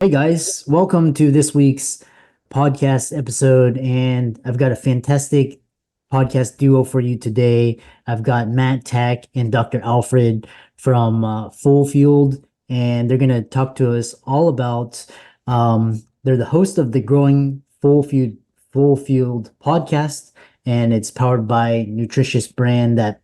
Hey guys, welcome to this week's podcast episode. And I've got a fantastic podcast duo for you today. I've got Matt Tack and Dr. Alfred from Full-Fueled, and they're going to talk to us all about. They're the host of the growing Full-Fueled podcast, and it's powered by Nutritious brand that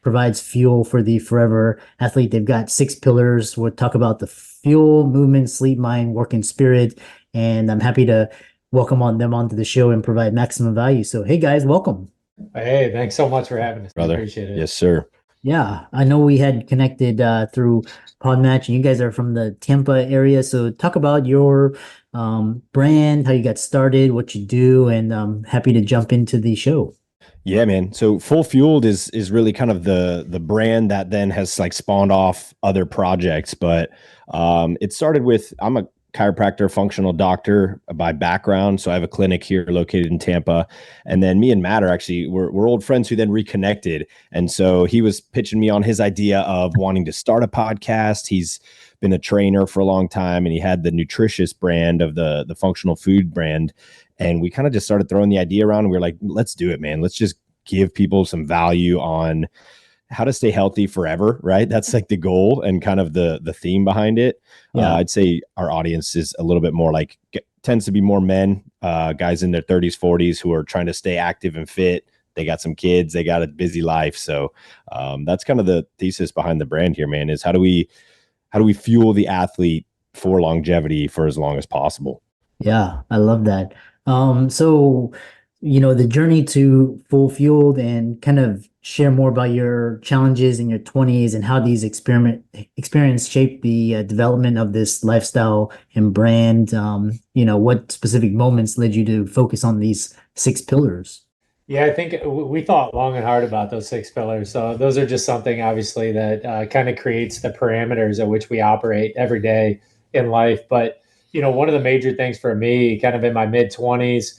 provides fuel for the forever athlete. They've got 6 pillars. We'll talk about the fuel, movement, sleep, mind, work, and spirit. And I'm happy to welcome them onto the show and provide maximum value. So, hey guys, welcome. Hey, thanks so much for having us. Brother. Appreciate it. Yes, sir. Yeah, I know we had connected through Podmatch, and you guys are from the Tampa area. So, talk about your brand, how you got started, what you do, and I'm happy to jump into the show. Yeah, man. So Full-Fueled is really kind of the brand that then has like spawned off other projects. But it started with, I'm a chiropractor, functional doctor by background. So I have a clinic here located in Tampa. And then me and Matt are actually, we're old friends who then reconnected. And so he was pitching me on his idea of wanting to start a podcast. He's been a trainer for a long time, and he had the Nootricious brand of the functional food brand. And we kind of just started throwing the idea around, and we were like, let's do it, man. Let's just give people some value on how to stay healthy forever, right? That's like the goal and kind of the theme behind it. Yeah. I'd say our audience is a little bit more like, tends to be more men, guys in their 30s, 40s who are trying to stay active and fit. They got some kids, they got a busy life. So that's kind of the thesis behind the brand here, man, is how do we fuel the athlete for longevity for as long as possible? Yeah, I love that. So, the journey to Full-Fueled, and kind of share more about your challenges in your 20s and how these experience shaped the development of this lifestyle and brand. What specific moments led you to focus on these 6 pillars? Yeah, I think we thought long and hard about those 6 pillars. So those are just something obviously that kind of creates the parameters at which we operate every day in life. But, one of the major things for me kind of in my mid 20s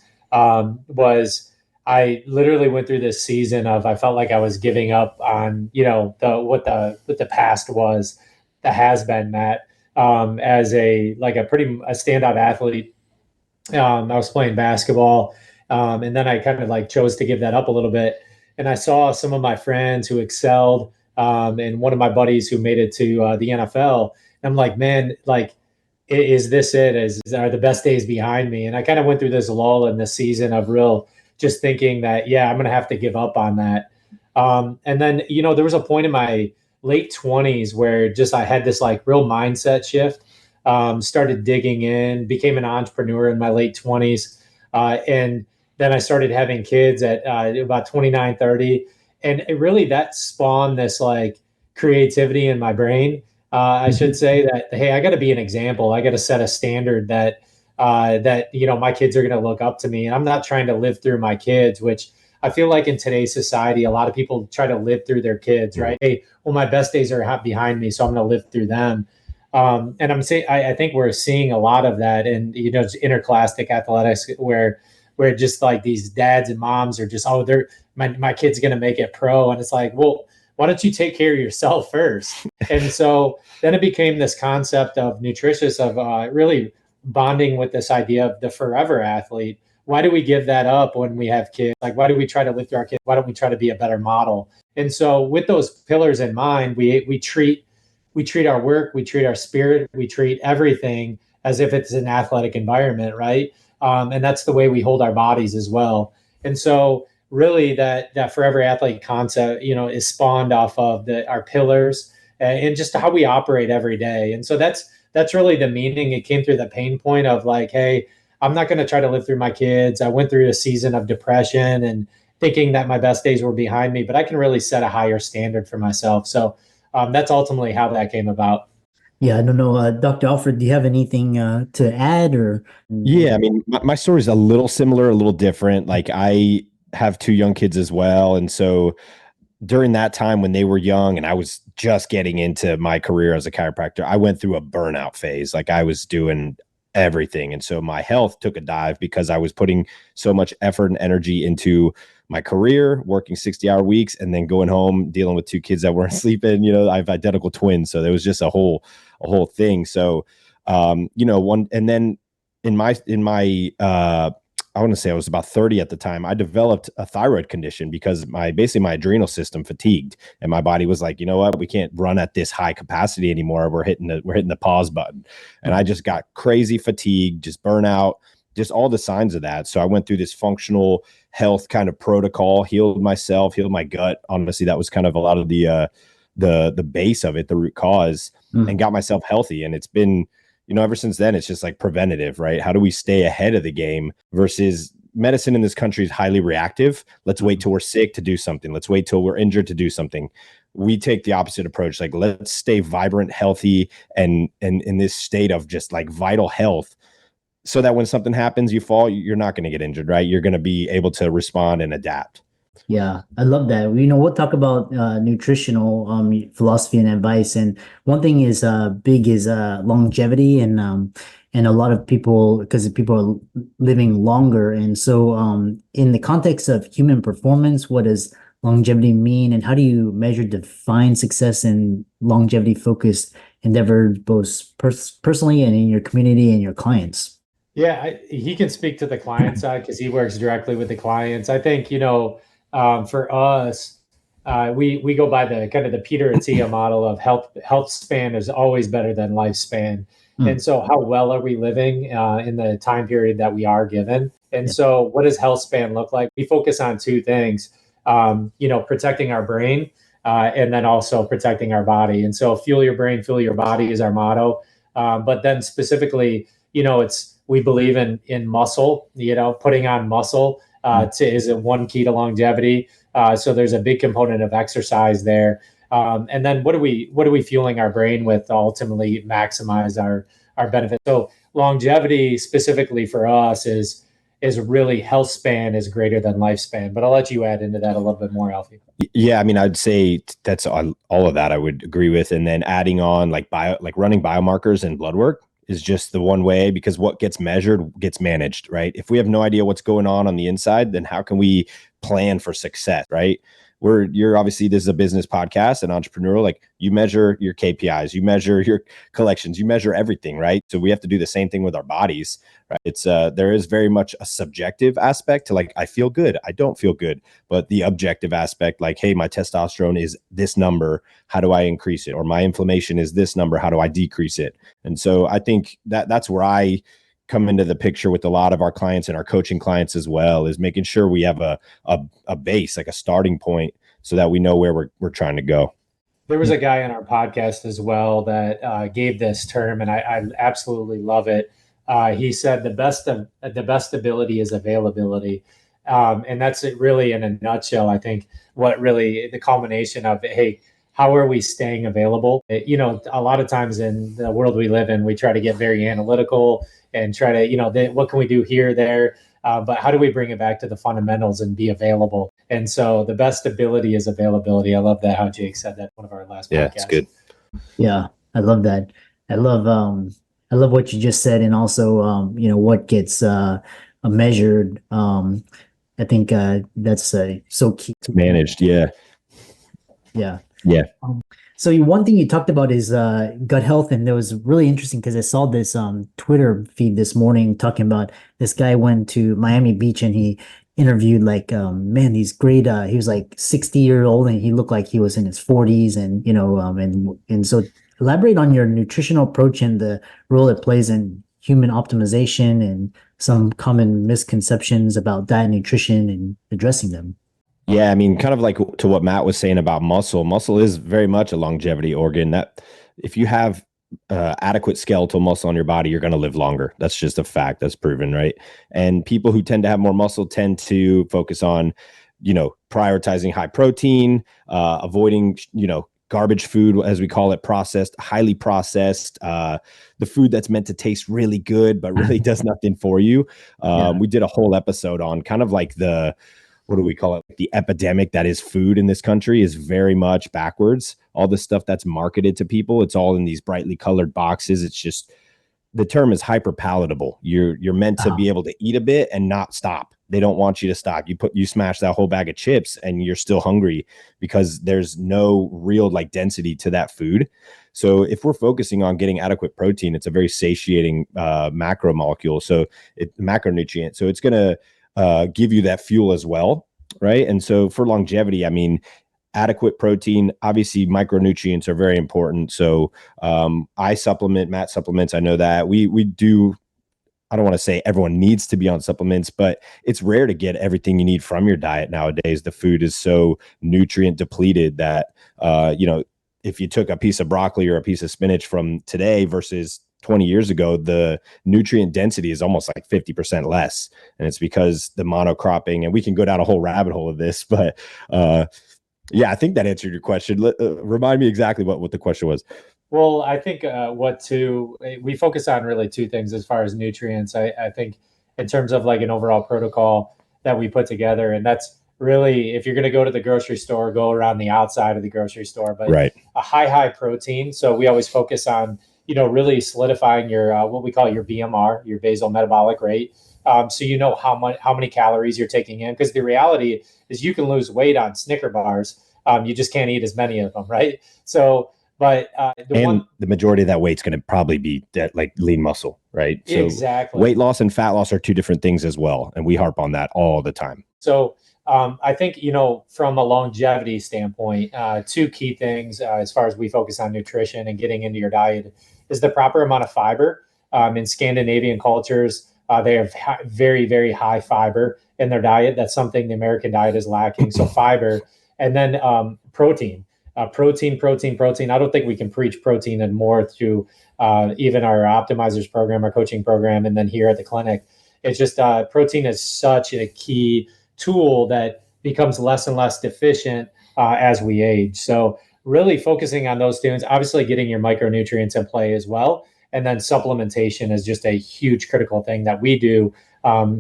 was I literally went through this season of, I felt like I was giving up on, what the past was, the has been, Matt, as a standout athlete. I was playing basketball. And then I kind of like chose to give that up a little bit. And I saw some of my friends who excelled, and one of my buddies who made it to the NFL. And I'm like, man, like, is this it? Are the best days behind me? And I kind of went through this lull in this season of real just thinking that, yeah, I'm going to have to give up on that. And then, there was a point in my late 20s where just I had this like real mindset shift, started digging in, became an entrepreneur in my late 20s. And then I started having kids at about 29, 30. And that spawned this like creativity in my brain. I should say that, hey, I got to be an example. I got to set a standard that my kids are going to look up to me. And I'm not trying to live through my kids, which I feel like in today's society, a lot of people try to live through their kids, right? Hey, well, my best days are behind me, so I'm going to live through them. And I think we're seeing a lot of that in, interclassic athletics where just like these dads and moms are just, oh, my kid's going to make it pro. And it's like, well, why don't you take care of yourself first? And so then it became this concept of Nootricious, of really bonding with this idea of the forever athlete. Why do we give that up when we have kids? Like, why do we try to live through our kids? Why don't we try to be a better model? And so with those pillars in mind, we treat our work, we treat our spirit, we treat everything as if it's an athletic environment, right? And that's the way we hold our bodies as well. And so really that forever athlete concept, is spawned off of our pillars and just how we operate every day. And so that's really the meaning. It came through the pain point of like, hey, I'm not going to try to live through my kids. I went through a season of depression and thinking that my best days were behind me, but I can really set a higher standard for myself. So that's ultimately how that came about. Yeah, I don't know. Dr. Alfred, do you have anything to add or? Yeah, I mean, my story is a little similar, a little different. Like, I have 2 young kids as well. And so during that time when they were young and I was just getting into my career as a chiropractor, I went through a burnout phase. Like, I was doing everything. And so my health took a dive because I was putting so much effort and energy into my career, working 60-hour weeks, and then going home, dealing with 2 kids that weren't sleeping. I have identical twins. So there was just a whole thing. So One, and then in my I want to say I was about 30 at the time. I developed a thyroid condition because my adrenal system fatigued, and my body was like, you know what, we can't run at this high capacity anymore. We're hitting the pause button. And I just got crazy fatigue, just burnout, just all the signs of that. So I went through this functional health kind of protocol, healed myself, healed my gut. Honestly, that was kind of a lot of the base of it, the root cause, and got myself healthy. And it's been, ever since then, it's just like preventative, right? How do we stay ahead of the game versus medicine in this country is highly reactive. Let's wait till we're sick to do something. Let's wait till we're injured to do something. We take the opposite approach. Like, let's stay vibrant, healthy, and in this state of just like vital health, so that when something happens, you fall, you're not going to get injured, right? You're going to be able to respond and adapt. Yeah, I love that. We'll talk about nutritional philosophy and advice. And one thing is big is longevity, and a lot of people, because people are living longer. And so in the context of human performance, what does longevity mean, and how do you measure, define success in longevity focused endeavor, both personally and in your community and your clients? Yeah, he can speak to the client side because he works directly with the clients. I think, for us, we go by the kind of the Peter Attia model of health span is always better than lifespan. And so how well are we living in the time period that we are given? And so what does health span look like? We focus on two things, protecting our brain and then also protecting our body. And so fuel your brain, fuel your body is our motto. But then specifically, we believe in muscle, putting on muscle is one key to longevity. So there's a big component of exercise there. And then what are we fueling our brain with to ultimately maximize our benefit? So longevity specifically for us is really health span is greater than lifespan. But I'll let you add into that a little bit more, Alfie. Yeah, I mean, I'd say that's all of that I would agree with. And then adding on like running biomarkers and blood work is just the one way, because what gets measured gets managed, right? If we have no idea what's going on the inside, then how can we plan for success, right? You're obviously, this is a business podcast and entrepreneurial, like you measure your KPIs, you measure your collections, you measure everything, right? So we have to do the same thing with our bodies, right? It's there is very much a subjective aspect to like, I feel good, I don't feel good, but the objective aspect, like, hey, my testosterone is this number, how do I increase it? Or my inflammation is this number, how do I decrease it? And so I think that's where I come into the picture with a lot of our clients and our coaching clients as well, is making sure we have a base, like a starting point, so that we know where we're trying to go. There was a guy on our podcast as well that gave this term, and I absolutely love it. He said the best ability is availability. And that's it really in a nutshell. I think what really the culmination of, hey, how are we staying available? A lot of times in the world we live in, we try to get very analytical and try to, what can we do here, there? But how do we bring it back to the fundamentals and be available? And so the best ability is availability. I love that, how Jake said that in one of our last podcasts. Yeah, it's good. Yeah, I love that. I love what you just said, and also what gets measured. I think that's so key. It's managed. Yeah. So one thing you talked about is gut health, and it was really interesting because I saw this Twitter feed this morning talking about this guy went to Miami Beach and he interviewed these great. He was like 60-year old and he looked like he was in his 40s, and and so elaborate on your nutritional approach and the role it plays in human optimization and some common misconceptions about diet and nutrition and addressing them. Yeah, I mean, kind of like to what Matt was saying about muscle. Muscle is very much a longevity organ. That if you have adequate skeletal muscle on your body, you're going to live longer. That's just a fact. That's proven, right? And people who tend to have more muscle tend to focus on, prioritizing high protein, avoiding, garbage food, as we call it, processed, highly processed, the food that's meant to taste really good, but really does nothing for you. We did a whole episode on kind of like what do we call it? The epidemic that is food in this country is very much backwards. All the stuff that's marketed to people, it's all in these brightly colored boxes. It's just, the term is hyper palatable. You're meant to be able to eat a bit and not stop. they don't want you to stop. You smash that whole bag of chips and you're still hungry because there's no real like density to that food. So if we're focusing on getting adequate protein, it's a very satiating macromolecule. So macronutrient. So it's going to give you that fuel as well. Right. And so for longevity, I mean, adequate protein, obviously micronutrients are very important. So I supplement, Matt supplements. I know that we do. I don't want to say everyone needs to be on supplements, but it's rare to get everything you need from your diet nowadays. The food is so nutrient depleted that, if you took a piece of broccoli or a piece of spinach from today versus 20 years ago, the nutrient density is almost like 50% less. And it's because the monocropping, and we can go down a whole rabbit hole of this, but yeah, I think that answered your question. Remind me exactly what the question was. Well, I think we focus on really two things as far as nutrients. I think in terms of like an overall protocol that we put together, and that's really, if you're going to go to the grocery store, go around the outside of the grocery store, but right. A high protein. So we always focus on, really solidifying your, what we call your BMR, your basal metabolic rate. So you know how many calories you're taking in, because the reality is you can lose weight on Snicker bars. You just can't eat as many of them, right? So, but the majority of that weight's going to probably be that like lean muscle, right? So exactly. Weight loss and fat loss are two different things as well, and we harp on that all the time. So I think from a longevity standpoint, two key things as far as we focus on nutrition and getting into your diet is the proper amount of fiber. In Scandinavian cultures, they have very, very high fiber in their diet. That's something the American diet is lacking. So fiber, and then protein. Protein. I don't think we can preach protein and more through even our optimizers program, our coaching program, and then here at the clinic. It's just protein is such a key tool that becomes less and less deficient as we age. So really focusing on those things, obviously getting your micronutrients in play as well. And then supplementation is just a huge critical thing that we do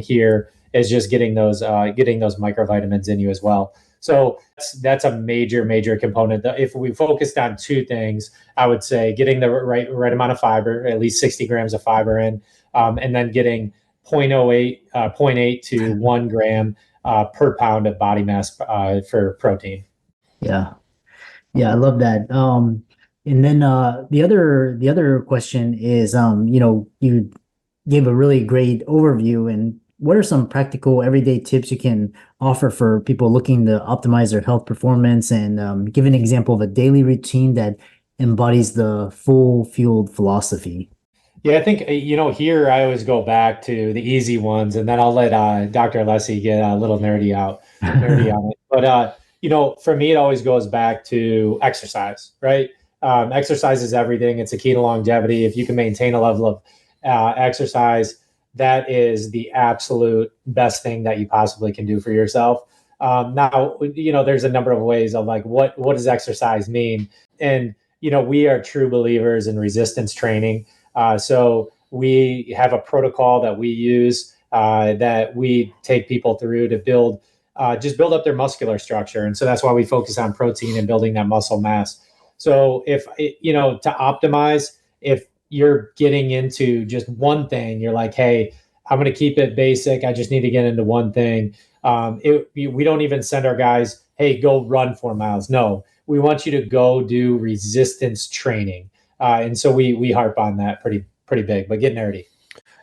here, is just getting those microvitamins in you as well. So that's a major component. If we focused on two things, I would say getting the right amount of fiber, at least 60 grams of fiber in, and then getting 0.8 to 1 gram per pound of body mass for protein. Yeah, I love that. And then the other question is, you gave a really great overview, and what are some practical everyday tips you can offer for people looking to optimize their health performance, and give an example of a daily routine that embodies the full-fueled philosophy? Yeah, I think, here I always go back to the easy ones, and then I'll let Dr. Alessi get a little nerdy on it. But, for me, it always goes back to exercise, right? Exercise is everything. It's a key to longevity. If you can maintain a level of exercise, that is the absolute best thing that you possibly can do for yourself. Now, there's a number of ways of like, what does exercise mean? And, we are true believers in resistance training. So we have a protocol that we use that we take people through to build up their muscular structure. And so that's why we focus on protein and building that muscle mass. So if, to optimize, if you're getting into just one thing, you're like, hey, I'm going to keep it basic. I just need to get into one thing. We don't even send our guys, hey, go run 4 miles. No, we want you to go do resistance training. And so we harp on that pretty big, but get nerdy.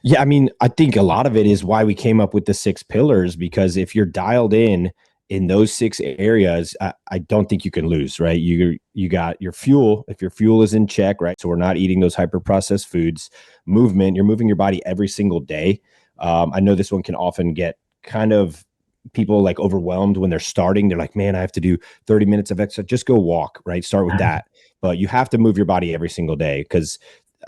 Yeah, I mean, I think a lot of it is why we came up with the 6 pillars, because if you're dialed in those 6 areas, I don't think you can lose, right? You got your fuel. If your fuel is in check, right? So we're not eating those hyper processed foods. Movement, you're moving your body every single day. I know this one can often get kind of people like overwhelmed when they're starting. They're like, man, I have to do 30 minutes of exercise. Just go walk, right? Start with that. But you have to move your body every single day, because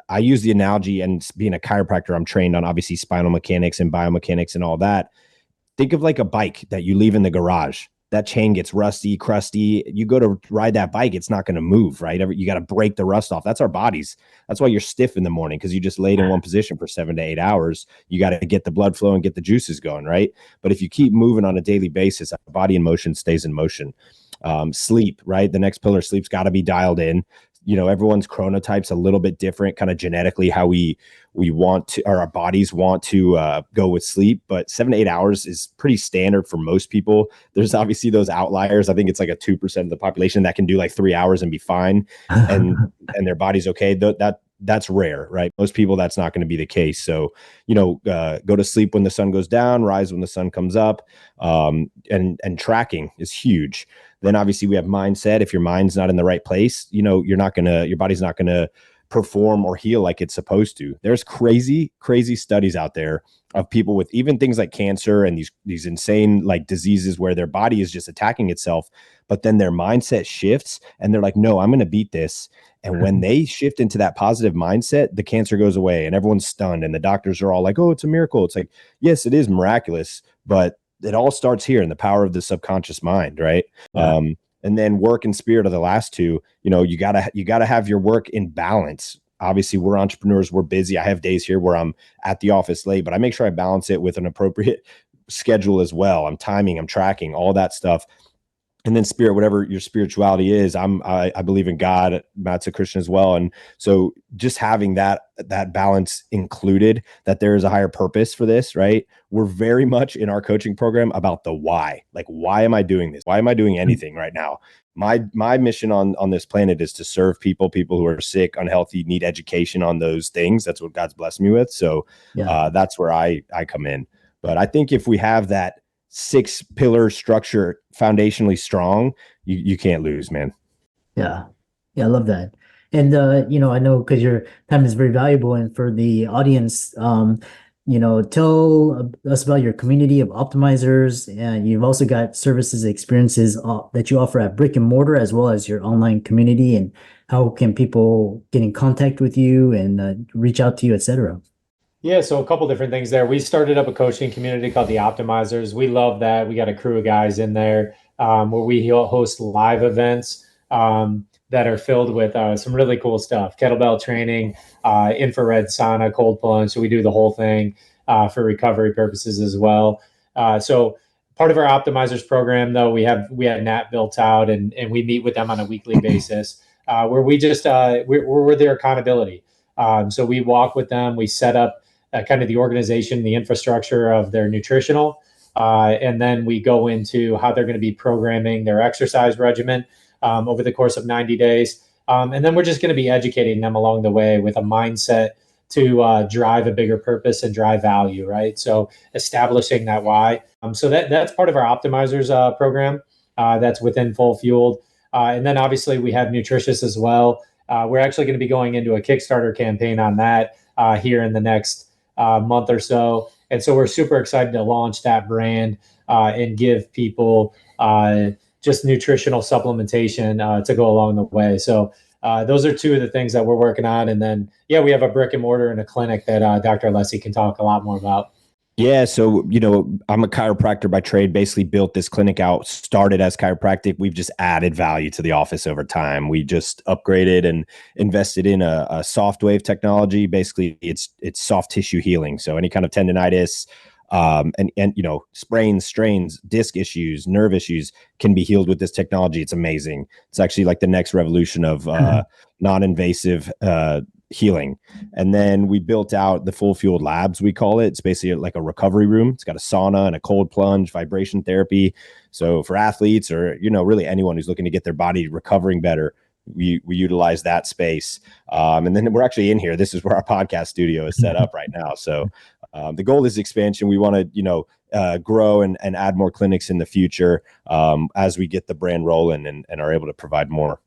I use the analogy, and being a chiropractor, I'm trained on obviously spinal mechanics and biomechanics and all that. Think of like a bike that you leave in the garage. That chain gets rusty, crusty. You go to ride that bike, it's not going to move, right? You got to break the rust off. That's our bodies. That's why you're stiff in the morning, because you just laid in one position for 7 to 8 hours. You got to get the blood flow and get the juices going, right? But if you keep moving on a daily basis, our body in motion stays in motion. Sleep, right? The next pillar, sleep's got to be dialed in. everyone's chronotype's a little bit different, kind of genetically how we want to, or our bodies want to go with sleep, but 7 to 8 hours is pretty standard for most people. There's obviously those outliers. I think it's like a 2% of the population that can do like 3 hours and be fine, and their body's okay. That's rare, right? Most people, that's not going to be the case. So, go to sleep when the sun goes down, rise when the sun comes up, and tracking is huge. Then obviously we have mindset. If your mind's not in the right place, your body's not going to perform or heal like it's supposed to. There's crazy studies out there of people with even things like cancer and these insane like diseases where their body is just attacking itself, but then their mindset shifts and they're like, no, I'm going to beat this. And when they shift into that positive mindset, the cancer goes away and everyone's stunned and the doctors are all like, oh, it's a miracle. It's like, yes, it is miraculous, but it all starts here in the power of the subconscious mind, right? Yeah. And then work and spirit are the last two. You gotta have your work in balance. Obviously, we're entrepreneurs, we're busy. I have days here where I'm at the office late, but I make sure I balance it with an appropriate schedule as well. I'm timing, I'm tracking, all that stuff. And then spirit, whatever your spirituality is, I believe in God. Matt's a Christian as well. And so just having that balance included, that there is a higher purpose for this, right? We're very much in our coaching program about the why. Like, why am I doing this? Why am I doing anything right now? My mission on this planet is to serve people who are sick, unhealthy, need education on those things. That's what God's blessed me with. So that's where I come in. But I think if we have that 6-pillar structure foundationally strong, you can't lose, man. Yeah, I love that. And I know because your time is very valuable, and for the audience, tell us about your community of optimizers. And you've also got services, experiences that you offer at brick and mortar, as well as your online community. And how can people get in contact with you and reach out to you, etc.? Yeah, so a couple different things there. We started up a coaching community called the Optimizers. We love that. We got a crew of guys in there where we host live events that are filled with some really cool stuff: kettlebell training, infrared sauna, cold plunge. So we do the whole thing for recovery purposes as well. So part of our Optimizers program, though, we have Nat built out, and we meet with them on a weekly basis where we just we're their accountability. So we walk with them. We set up kind of the organization, the infrastructure of their nutritional, and then we go into how they're going to be programming their exercise regimen over the course of 90 days. And then we're just going to be educating them along the way with a mindset to drive a bigger purpose and drive value, right? So establishing that why. So that's part of our Optimizers program that's within Full-Fueled. And then obviously we have Nootricious as well. We're actually going to be going into a Kickstarter campaign on that here in the next month or so. And so we're super excited to launch that brand and give people just nutritional supplementation to go along the way. So those are two of the things that we're working on. And then, we have a brick and mortar and a clinic that Dr. Alessi can talk a lot more about. Yeah. So, I'm a chiropractor by trade, basically built this clinic out, started as chiropractic. We've just added value to the office over time. We just upgraded and invested in a soft wave technology. Basically, it's soft tissue healing. So any kind of tendonitis, and sprains, strains, disc issues, nerve issues can be healed with this technology. It's amazing. It's actually like the next revolution of non-invasive healing. And then we built out the Full-Fueled Labs, we call it. It's basically like a recovery room. It's got a sauna and a cold plunge, vibration therapy. So for athletes or, really anyone who's looking to get their body recovering better, we utilize that space. And then we're actually in here. This is where our podcast studio is set up right now. So the goal is expansion. We want to, grow and add more clinics in the future as we get the brand rolling and are able to provide more.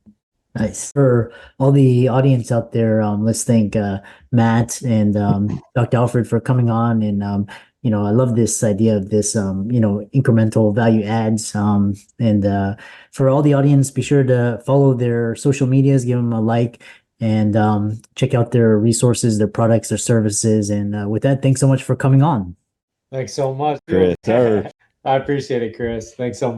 Nice. For all the audience out there, let's thank Matt and Dr. Alfred for coming on. And, I love this idea of this, incremental value adds. And for all the audience, be sure to follow their social medias, give them a like, and check out their resources, their products, their services. And with that, thanks so much for coming on. Thanks so much, Chris. I appreciate it, Chris. Thanks so much.